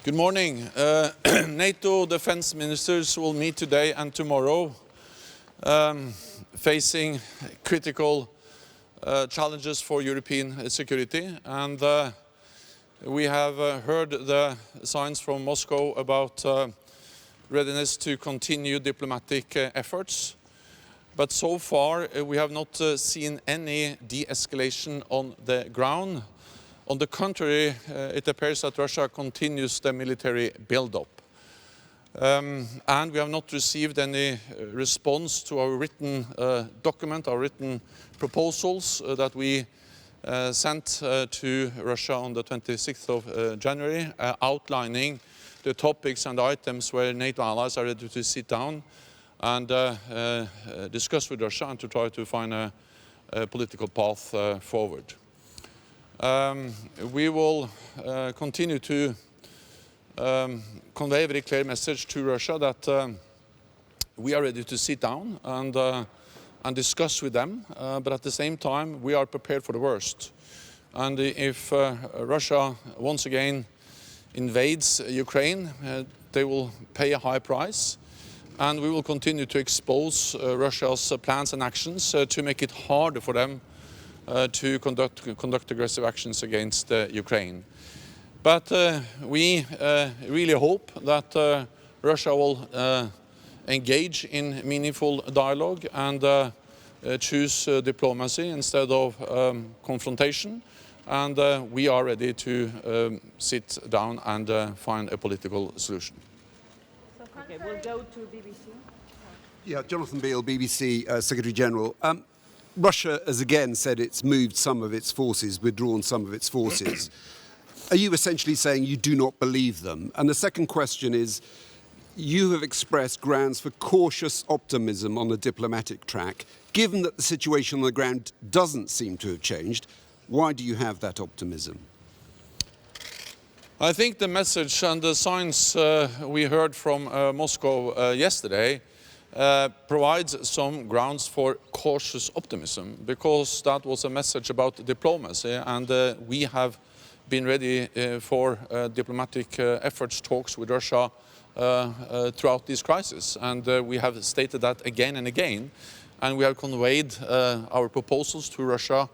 Good morning. NATO Defence Ministers will meet today and tomorrow, facing critical challenges for European security. And we have heard the signs from Moscow about readiness to continue diplomatic efforts. But so far, we have not seen any de-escalation on the ground. On the contrary, it appears that Russia continues the military buildup. And we have not received any response to our written document, our written proposals that we sent to Russia on the 26th of January, outlining the topics and items where NATO allies are ready to sit down and discuss with Russia and to try to find a political path forward. We will continue to convey a very clear message to Russia that we are ready to sit down and discuss with them, but at the same time we are prepared for the worst. And if Russia once again invades Ukraine, they will pay a high price, and we will continue to expose Russia's plans and actions to make it harder for them to conduct aggressive actions against Ukraine. But we really hope that Russia will engage in meaningful dialogue and choose diplomacy instead of confrontation. And we are ready to sit down and find a political solution. Okay, we'll go to BBC. Yeah, Jonathan Beale, BBC Secretary General. Russia has again said it's moved some of its forces, withdrawn some of its forces. Are you essentially saying you do not believe them? And the second question is, you have expressed grounds for cautious optimism on the diplomatic track. Given that the situation on the ground doesn't seem to have changed, why do you have that optimism? I think the message and the signs we heard from Moscow yesterday provides some grounds for cautious optimism, because that was a message about diplomacy, and we have been ready for diplomatic efforts, talks with Russia throughout this crisis, and we have stated that again and again, and we have conveyed our proposals to Russia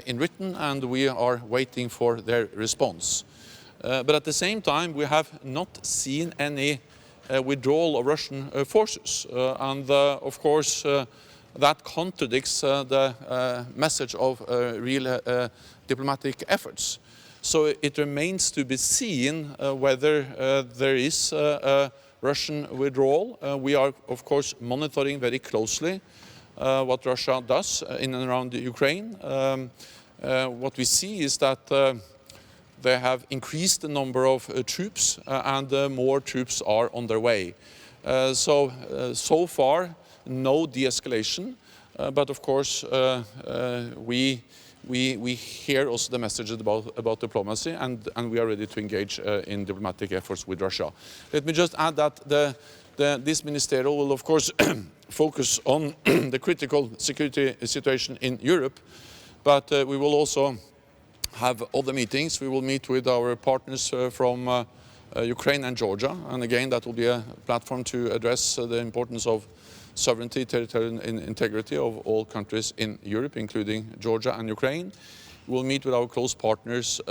in written, and we are waiting for their response. But at the same time, we have not seen any withdrawal of Russian forces. And of course, that contradicts the message of real diplomatic efforts. So it remains to be seen whether there is a Russian withdrawal. We are, of course, monitoring very closely what Russia does in and around Ukraine. What we see is that they have increased the number of troops and more troops are on their way. So far, no de-escalation, but of course we hear also the messages about diplomacy, and we are ready to engage in diplomatic efforts with Russia. Let me just add that this ministerial will of course focus on the critical security situation in Europe, but we will also have other meetings. We will meet with our partners from Ukraine and Georgia, and again that will be a platform to address the importance of sovereignty, territorial integrity of all countries in Europe, including Georgia and Ukraine. We will meet with our close partners,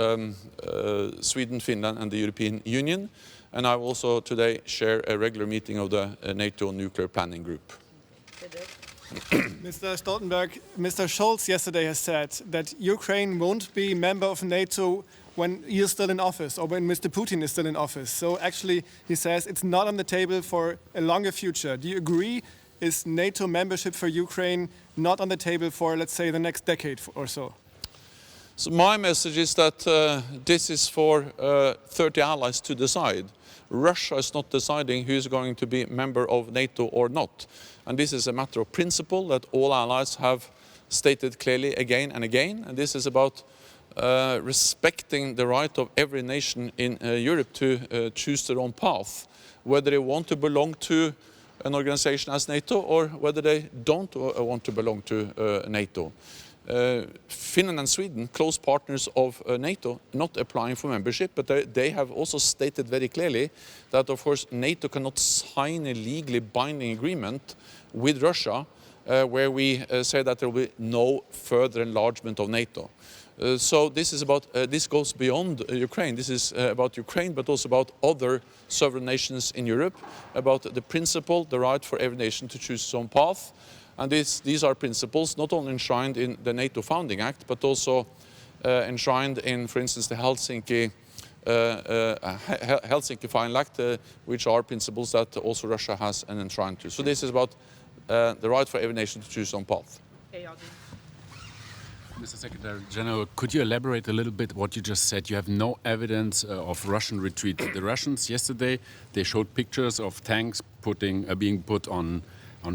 Sweden, Finland and the European Union, and I will also today share a regular meeting of the NATO Nuclear Planning Group. Mr. Stoltenberg, Mr. Scholz yesterday has said that Ukraine won't be a member of NATO when he is still in office or when Mr. Putin is still in office. So actually he says it's not on the table for a longer future. Do you agree? Is NATO membership for Ukraine not on the table for, let's say, the next decade or so? So my message is that this is for 30 allies to decide. Russia is not deciding who is going to be a member of NATO or not. And this is a matter of principle that all allies have stated clearly again and again. And this is about respecting the right of every nation in Europe to choose their own path, whether they want to belong to an organization as NATO or whether they don't want to belong to NATO. Finland and Sweden, close partners of NATO, not applying for membership, but they have also stated very clearly that, of course, NATO cannot sign a legally binding agreement with Russia where we say that there will be no further enlargement of NATO. So this is about, this goes beyond Ukraine. This is about Ukraine, but also about other sovereign nations in Europe, about the principle, the right for every nation to choose its own path. And these are principles not only enshrined in the NATO Founding Act, but also enshrined in, for instance, the Helsinki Final Act, which are principles that also Russia has an enshrined to. So this is about the right for every nation to choose its own path. Mr. Secretary General, could you elaborate a little bit what you just said? You have no evidence of Russian retreat. The Russians yesterday, they showed pictures of tanks being put on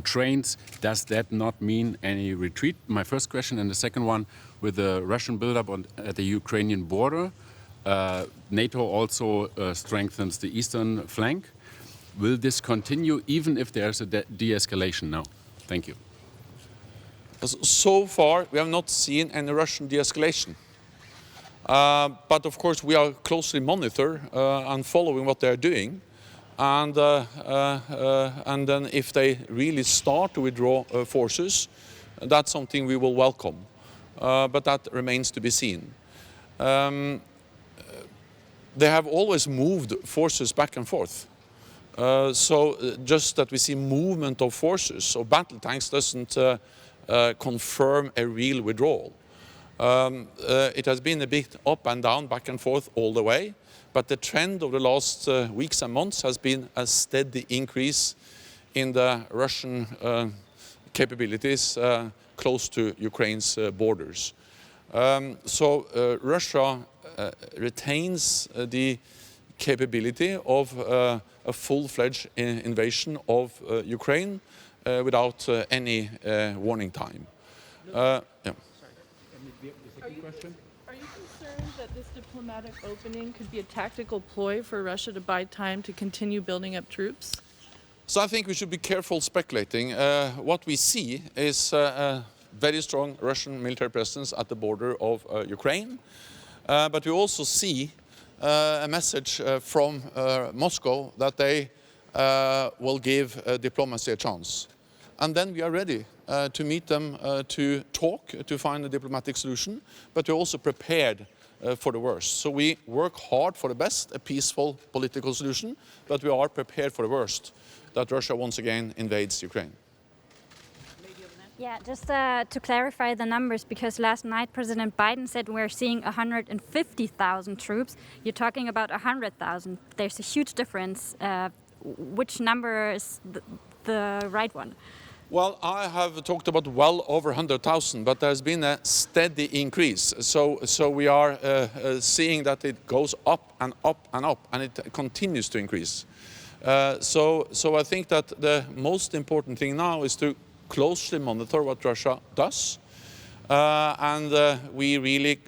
trains. Does that not mean any retreat? My first question, and the second one, with the Russian buildup at the Ukrainian border, NATO also strengthens the eastern flank. Will this continue even if there's a de-escalation now? Thank you. So far, we have not seen any Russian de-escalation. But of course, we are closely monitor and following what they are doing. And then if they really start to withdraw forces, that's something we will welcome. But that remains to be seen. They have always moved forces back and forth. So just that we see movement of forces or battle tanks doesn't confirm a real withdrawal. It has been a bit up and down, back and forth all the way. But the trend of the last weeks and months has been a steady increase in the Russian capabilities close to Ukraine's borders. So Russia retains the capability of a full-fledged invasion of Ukraine without any warning time. Yeah. Are you concerned that this diplomatic opening could be a tactical ploy for Russia to buy time to continue building up troops? So I think we should be careful speculating. What we see is a very strong Russian military presence at the border of Ukraine. But we also see a message from Moscow that they will give diplomacy a chance. And then we are ready to meet them to talk, to find a diplomatic solution, but we're also prepared for the worst. So we work hard for the best, a peaceful political solution, but we are prepared for the worst, that Russia once again invades Ukraine. Yeah, just to clarify the numbers, because last night President Biden said we're seeing 150,000 troops. You're talking about 100,000. There's a huge difference. Which number is the right one? Well, I have talked about well over 100,000, but there's been a steady increase. So we are seeing that it goes up and up and up, and it continues to increase. So I think that the most important thing now is to closely monitor what Russia does, and we really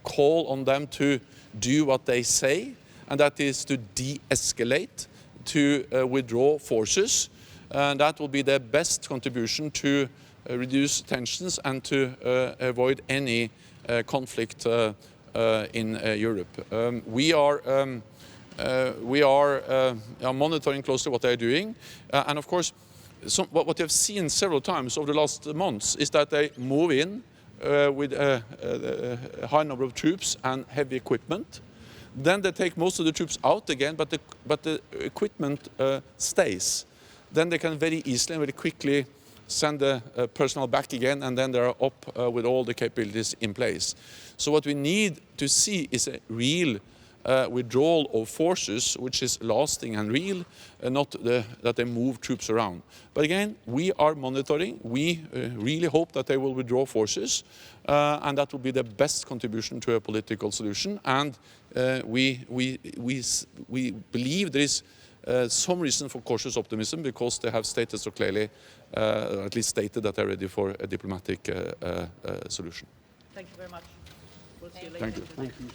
call on them to do what they say, and that is to de-escalate, to withdraw forces. And that will be the best contribution to reduce tensions and to avoid any conflict in Europe. We are monitoring closely what they are doing, and of course, what we have seen several times over the last months is that they move in with a high number of troops and heavy equipment. Then they take most of the troops out again, but the equipment stays. Then they can very easily and very quickly send the personnel back again, and then they're up with all the capabilities in place. So what we need to see is a real withdrawal of forces, which is lasting and real, and not that they move troops around. But again, we are monitoring. We really hope that they will withdraw forces, and that will be the best contribution to a political solution. And we believe there is some reason for cautious optimism, because they have stated so clearly, at least stated that they're ready for a diplomatic solution. Thank you very much. We'll see you later. Thank you. Thank you.